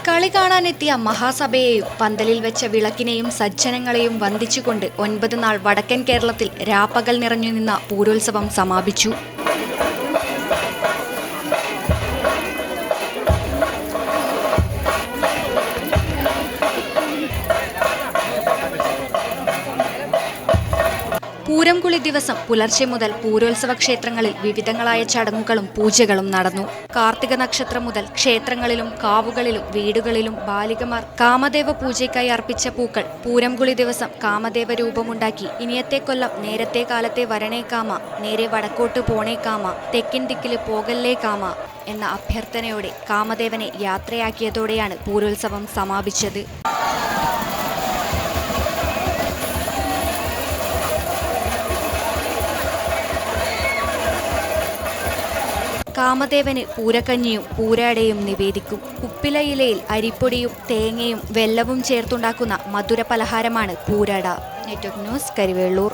കളി കാണാനെത്തിയ മഹാസഭയെയും പന്തലിൽ വെച്ച വിളക്കിനെയും സജ്ജനങ്ങളെയും വന്ദിച്ചുകൊണ്ട് 9 നാൾ വടക്കൻ കേരളത്തിൽ രാപ്പകൽ നിറഞ്ഞു നിന്ന പൂരോത്സവം സമാപിച്ചു. പൂരംകുളി ദിവസം പുലർച്ചെ മുതൽ പൂരോത്സവ ക്ഷേത്രങ്ങളിൽ വിവിധങ്ങളായ ചടങ്ങുകളും പൂജകളും നടന്നു. കാർത്തിക നക്ഷത്രം മുതൽ ക്ഷേത്രങ്ങളിലും കാവുകളിലും വീടുകളിലും ബാലികമാർ കാമദേവ പൂജയ്ക്കായി അർപ്പിച്ച പൂക്കൾ പൂരംകുളി ദിവസം കാമദേവ രൂപമുണ്ടാക്കി ഇനിയത്തെ കൊല്ലം നേരത്തെ കാലത്തെ വരണേ കാമ, നേരെ വടക്കോട്ട് പോണേ കാമ, തെക്കിൻ ദിക്കില് പോകല്ലേ കാമ എന്ന അഭ്യർത്ഥനയോടെ കാമദേവനെ യാത്രയാക്കിയതോടെയാണ് പൂരോത്സവം സമാപിച്ചത്. കാമദേവന് പൂരക്കഞ്ഞിയും പൂരാടയും നിവേദിക്കും. ഉപ്പിലയിലയിൽ അരിപ്പൊടിയും തേങ്ങയും വെല്ലവും ചേർത്തുണ്ടാക്കുന്ന മധുര പലഹാരമാണ് പൂരാട. Network news, കരിവേള്ളൂർ.